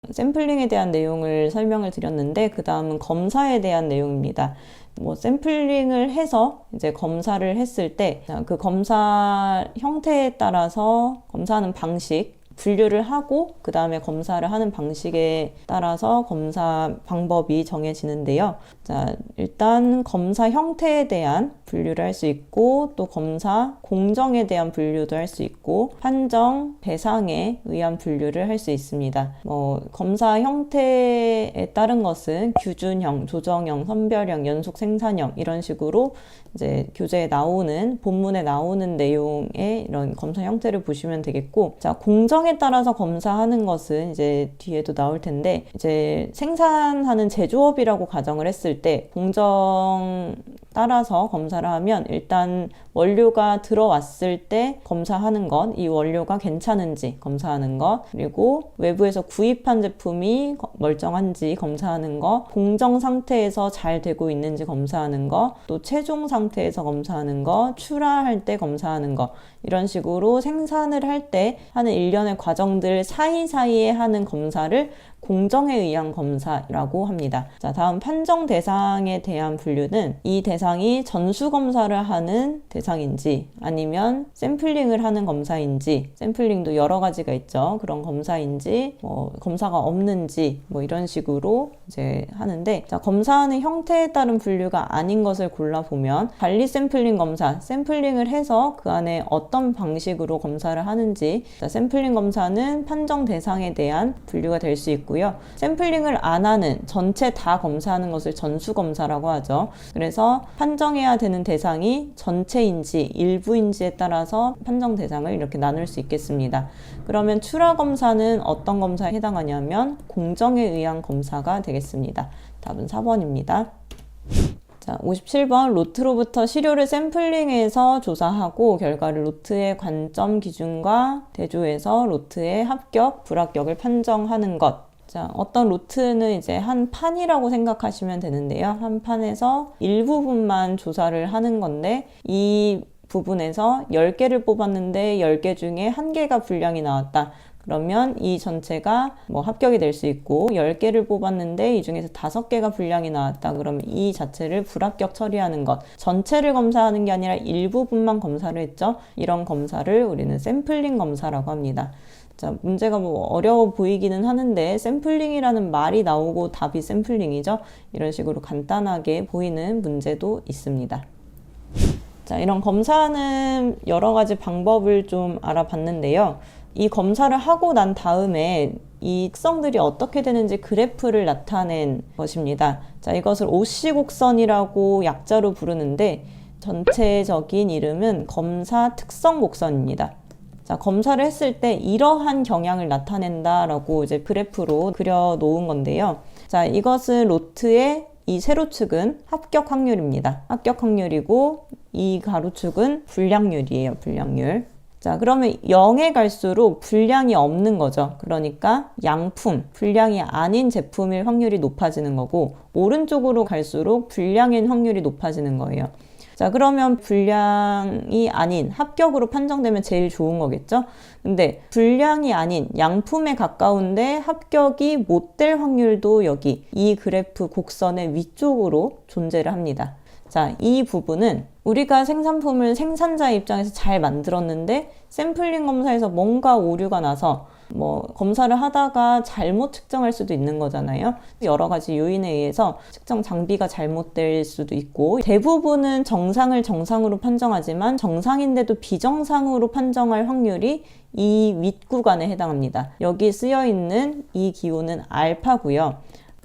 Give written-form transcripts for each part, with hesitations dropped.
샘플링에 대한 내용을 설명을 드렸는데, 그 다음은 검사에 대한 내용입니다. 샘플링을 해서 이제 검사를 했을 때 그 검사 형태에 따라서 검사하는 방식, 분류를 하고 그 다음에 검사를 하는 방식에 따라서 검사 방법이 정해지는데요. 자, 일단 검사 형태에 대한 분류를 할 수 있고, 또 검사 공정에 대한 분류도 할 수 있고, 판정 대상에 의한 분류를 할 수 있습니다. 검사 형태에 따른 것은 규준형, 조정형, 선별형, 연속 생산형 이런 식으로 이제 교재에 나오는, 본문에 나오는 내용의 이런 검사 형태를 보시면 되겠고, 자, 공정에 따라서 검사하는 것은 이제 뒤에도 나올 텐데, 이제 생산하는 제조업이라고 가정을 했을 때 공정 따라서 검사를 하면 일단 원료가 들어왔을 때 검사하는 것, 이 원료가 괜찮은지 검사하는 것, 그리고 외부에서 구입한 제품이 멀쩡한지 검사하는 것, 공정 상태에서 잘 되고 있는지 검사하는 것, 또 최종 상태에서 검사하는 것, 출하할 때 검사하는 것, 이런 식으로 생산을 할 때 하는 일련의 과정들 사이사이에 하는 검사를 공정에 의한 검사라고 합니다. 자, 다음 판정 대상에 대한 분류는 이 대상이 전수검사를 하는 대상인지, 아니면 샘플링을 하는 검사인지, 샘플링도 여러 가지가 있죠. 그런 검사인지, 검사가 없는지, 이런 식으로 이제 하는데, 자, 검사하는 형태에 따른 분류가 아닌 것을 골라보면 관리 샘플링 검사, 샘플링을 해서 그 안에 어떤 방식으로 검사를 하는지, 자, 샘플링 검사는 판정 대상에 대한 분류가 될 수 있고, 샘플링을 안 하는, 전체 다 검사하는 것을 전수검사라고 하죠. 그래서 판정해야 되는 대상이 전체인지 일부인지에 따라서 판정 대상을 이렇게 나눌 수 있겠습니다. 그러면 출하검사는 어떤 검사에 해당하냐면 공정에 의한 검사가 되겠습니다. 답은 4번입니다. 자, 57번 로트로부터 시료를 샘플링해서 조사하고 결과를 로트의 관점 기준과 대조해서 로트의 합격, 불합격을 판정하는 것. 자, 어떤 로트는 이제 한 판이라고 생각하시면 되는데요. 한 판에서 일부분만 조사를 하는 건데, 이 부분에서 10개를 뽑았는데 10개 중에 1개가 불량이 나왔다. 그러면 이 전체가 합격이 될 수 있고, 10개를 뽑았는데 이 중에서 5개가 불량이 나왔다. 그러면 이 자체를 불합격 처리하는 것. 전체를 검사하는 게 아니라 일부분만 검사를 했죠. 이런 검사를 우리는 샘플링 검사라고 합니다. 자, 문제가 어려워 보이기는 하는데 샘플링이라는 말이 나오고 답이 샘플링이죠. 이런 식으로 간단하게 보이는 문제도 있습니다. 자, 이런 검사하는 여러 가지 방법을 좀 알아봤는데요. 이 검사를 하고 난 다음에 이 특성들이 어떻게 되는지 그래프를 나타낸 것입니다. 자, 이것을 OC 곡선이라고 약자로 부르는데, 전체적인 이름은 검사 특성 곡선입니다. 자, 검사를 했을 때 이러한 경향을 나타낸다라고 이제 그래프로 그려 놓은 건데요. 자, 이것은 로트의 이 세로축은 합격 확률입니다. 합격 확률이고, 이 가로축은 불량률이에요. 불량률. 자, 그러면 0에 갈수록 불량이 없는 거죠. 그러니까 양품, 불량이 아닌 제품일 확률이 높아지는 거고, 오른쪽으로 갈수록 불량인 확률이 높아지는 거예요. 자, 그러면 불량이 아닌 합격으로 판정되면 제일 좋은 거겠죠? 근데 불량이 아닌 양품에 가까운데 합격이 못 될 확률도 여기 이 그래프 곡선의 위쪽으로 존재를 합니다. 자, 이 부분은 우리가 생산품을 생산자 입장에서 잘 만들었는데 샘플링 검사에서 뭔가 오류가 나서 검사를 하다가 잘못 측정할 수도 있는 거잖아요. 여러 가지 요인에 의해서 측정 장비가 잘못될 수도 있고, 대부분은 정상을 정상으로 판정하지만 정상인데도 비정상으로 판정할 확률이 이 윗구간에 해당합니다. 여기 쓰여 있는 이 기호는 알파고요.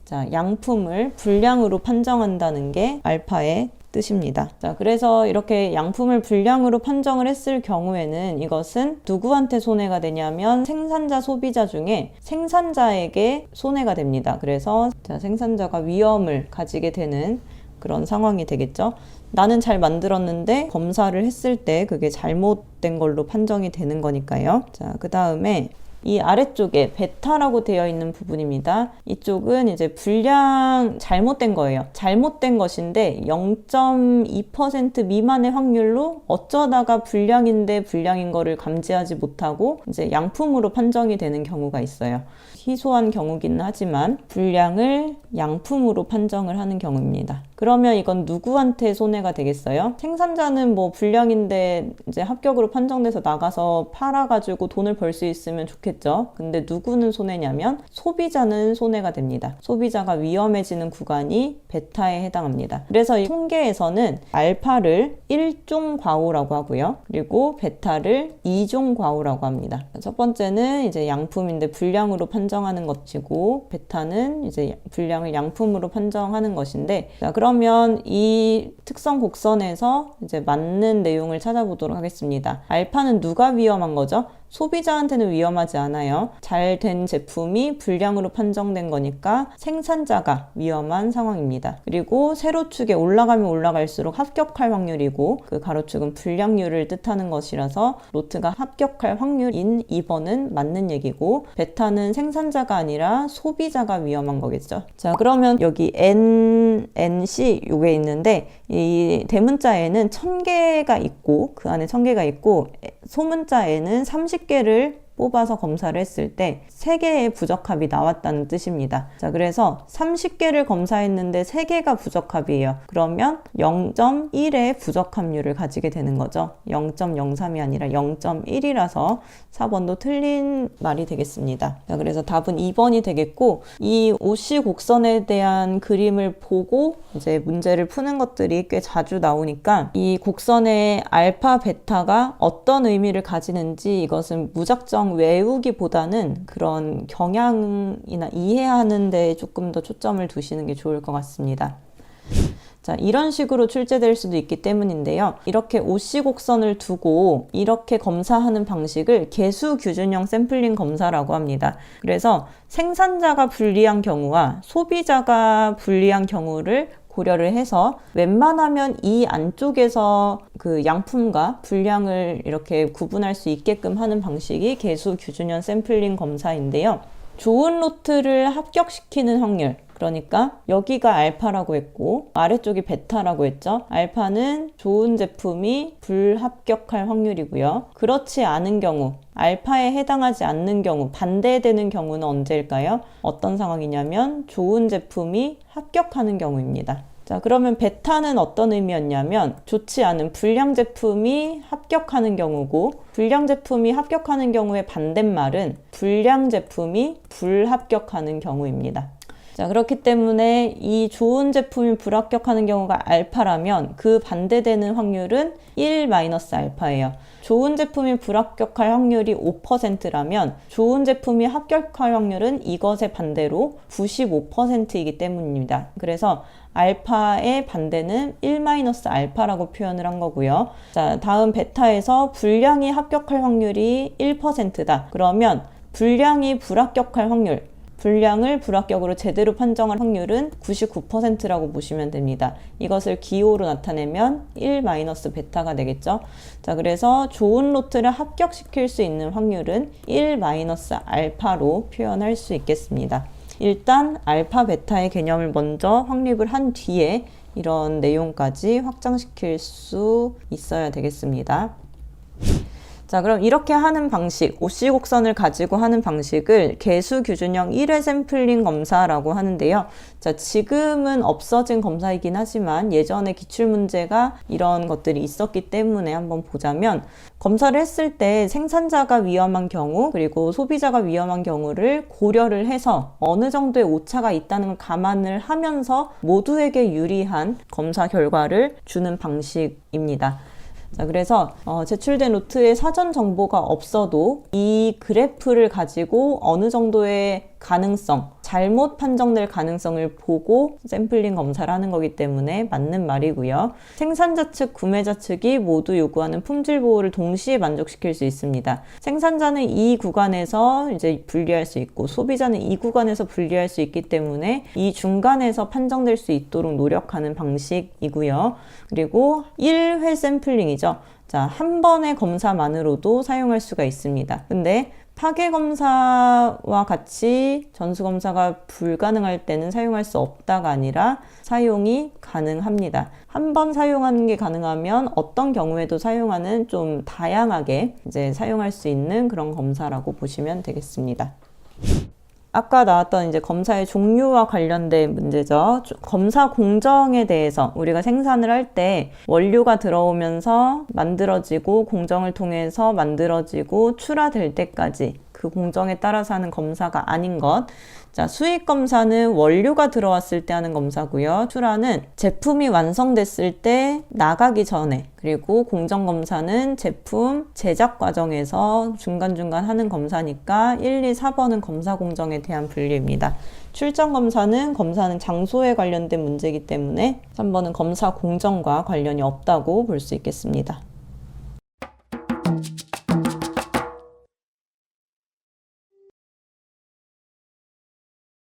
자, 양품을 불량으로 판정한다는 게 알파의 뜻입니다. 자, 그래서 이렇게 양품을 불량으로 판정을 했을 경우에는 이것은 누구한테 손해가 되냐면 생산자, 소비자 중에 생산자에게 손해가 됩니다. 그래서 자, 생산자가 위험을 가지게 되는 그런 상황이 되겠죠. 나는 잘 만들었는데 검사를 했을 때 그게 잘못된 걸로 판정이 되는 거니까요. 자, 그 다음에 이 아래쪽에 베타라고 되어 있는 부분입니다. 이쪽은 이제 분량 잘못된 거예요. 잘못된 것인데 0.2% 미만의 확률로 어쩌다가 불량인데 불량인 거를 감지하지 못하고 이제 양품으로 판정이 되는 경우가 있어요. 희소한 경우기는 하지만 불량을 양품으로 판정을 하는 경우입니다. 그러면 이건 누구한테 손해가 되겠어요? 생산자는 뭐 불량인데 이제 합격으로 판정돼서 나가서 팔아가지고 돈을 벌 수 있으면 좋겠죠. 근데 누구는 손해냐면 소비자는 손해가 됩니다. 소비자가 위험해지는 구간이 베타에 해당합니다. 그래서 이 통계에서는 알파를 1종 과오라고 하고요. 그리고 베타를 2종 과오라고 합니다. 첫 번째는 이제 양품인데 불량으로 판정하는 것이고, 베타는 이제 불량을 양품으로 판정하는 것인데, 자, 그러면 이 특성 곡선에서 이제 맞는 내용을 찾아보도록 하겠습니다. 알파는 누가 위험한 거죠? 소비자한테는 위험하지 않아요. 잘 된 제품이 불량으로 판정된 거니까 생산자가 위험한 상황입니다. 그리고 세로축에 올라가면 올라갈수록 합격할 확률이고, 그 가로축은 불량률을 뜻하는 것이라서 로트가 합격할 확률인 2번은 맞는 얘기고, 베타는 생산자가 아니라 소비자가 위험한 거겠죠. 자, 그러면 여기 NC 요게 있는데, 이 대문자 N은 1000개가 있고, 그 안에 1000개가 있고, 소문자 N은 30개를 뽑아서 검사를 했을 때 3개의 부적합이 나왔다는 뜻입니다. 자, 그래서 30개를 검사했는데 3개가 부적합이에요. 그러면 0.1의 부적합률을 가지게 되는 거죠. 0.03이 아니라 0.1이라서 4번도 틀린 말이 되겠습니다. 자, 그래서 답은 2번이 되겠고, 이 OC 곡선에 대한 그림을 보고 이제 문제를 푸는 것들이 꽤 자주 나오니까 이 곡선의 알파, 베타가 어떤 의미를 가지는지 이것은 무작정 외우기보다는 그런 경향이나 이해하는 데 조금 더 초점을 두시는 게 좋을 것 같습니다. 자, 이런 식으로 출제될 수도 있기 때문인데요. 이렇게 OC 곡선을 두고 이렇게 검사하는 방식을 개수 규준형 샘플링 검사라고 합니다. 그래서 생산자가 불리한 경우와 소비자가 불리한 경우를 고려를 해서 웬만하면 이 안쪽에서 그 양품과 불량을 이렇게 구분할 수 있게끔 하는 방식이 개수 규준형 샘플링 검사인데요. 좋은 로트를 합격시키는 확률, 그러니까 여기가 알파라고 했고 아래쪽이 베타라고 했죠. 알파는 좋은 제품이 불합격할 확률이고요. 그렇지 않은 경우, 알파에 해당하지 않는 경우, 반대되는 경우는 언제일까요? 어떤 상황이냐면 좋은 제품이 합격하는 경우입니다. 자, 그러면 베타는 어떤 의미였냐면 좋지 않은 불량 제품이 합격하는 경우고, 불량 제품이 합격하는 경우의 반대말은 불량 제품이 불합격하는 경우입니다. 자, 그렇기 때문에 이 좋은 제품이 불합격하는 경우가 알파라면 그 반대되는 확률은 1-알파예요. 좋은 제품이 불합격할 확률이 5%라면 좋은 제품이 합격할 확률은 이것의 반대로 95%이기 때문입니다. 그래서 알파의 반대는 1-알파라고 표현을 한 거고요. 자, 다음 베타에서 불량이 합격할 확률이 1%다. 그러면 불량이 불합격할 확률, 불량을 불합격으로 제대로 판정할 확률은 99%라고 보시면 됩니다. 이것을 기호로 나타내면 1-베타가 되겠죠. 자, 그래서 좋은 로트를 합격시킬 수 있는 확률은 1-알파로 표현할 수 있겠습니다. 일단 알파, 베타의 개념을 먼저 확립을 한 뒤에 이런 내용까지 확장시킬 수 있어야 되겠습니다. 자, 그럼 이렇게 하는 방식, OC 곡선을 가지고 하는 방식을 개수 규준형 1회 샘플링 검사라고 하는데요. 자, 지금은 없어진 검사이긴 하지만 예전에 기출문제가 이런 것들이 있었기 때문에 한번 보자면, 검사를 했을 때 생산자가 위험한 경우 그리고 소비자가 위험한 경우를 고려를 해서 어느 정도의 오차가 있다는 걸 감안을 하면서 모두에게 유리한 검사 결과를 주는 방식입니다. 자, 그래서 제출된 로트에 사전 정보가 없어도 이 그래프를 가지고 어느 정도의 가능성, 잘못 판정될 가능성을 보고 샘플링 검사를 하는 거기 때문에 맞는 말이고요. 생산자 측, 구매자 측이 모두 요구하는 품질 보호를 동시에 만족시킬 수 있습니다. 생산자는 이 구간에서 이제 분리할 수 있고 소비자는 이 구간에서 분리할 수 있기 때문에 이 중간에서 판정될 수 있도록 노력하는 방식이고요. 그리고 1회 샘플링이죠. 자, 한 번의 검사만으로도 사용할 수가 있습니다. 근데 파괴 검사와 같이 전수 검사가 불가능할 때는 사용할 수 없다가 아니라 사용이 가능합니다. 한 번 사용하는 게 가능하면 어떤 경우에도 사용하는 좀 다양하게 이제 사용할 수 있는 그런 검사라고 보시면 되겠습니다. 아까 나왔던 이제 검사의 종류와 관련된 문제죠. 검사 공정에 대해서 우리가 생산을 할 때 원료가 들어오면서 만들어지고 공정을 통해서 만들어지고 출하될 때까지 그 공정에 따라서 하는 검사가 아닌 것. 자, 수익 검사는 원료가 들어왔을 때 하는 검사고요. 출하는 제품이 완성됐을 때 나가기 전에, 그리고 공정 검사는 제품 제작 과정에서 중간중간 하는 검사니까 1, 2, 4번은 검사 공정에 대한 분류입니다. 출정 검사는 장소에 관련된 문제이기 때문에 3번은 검사 공정과 관련이 없다고 볼 수 있겠습니다.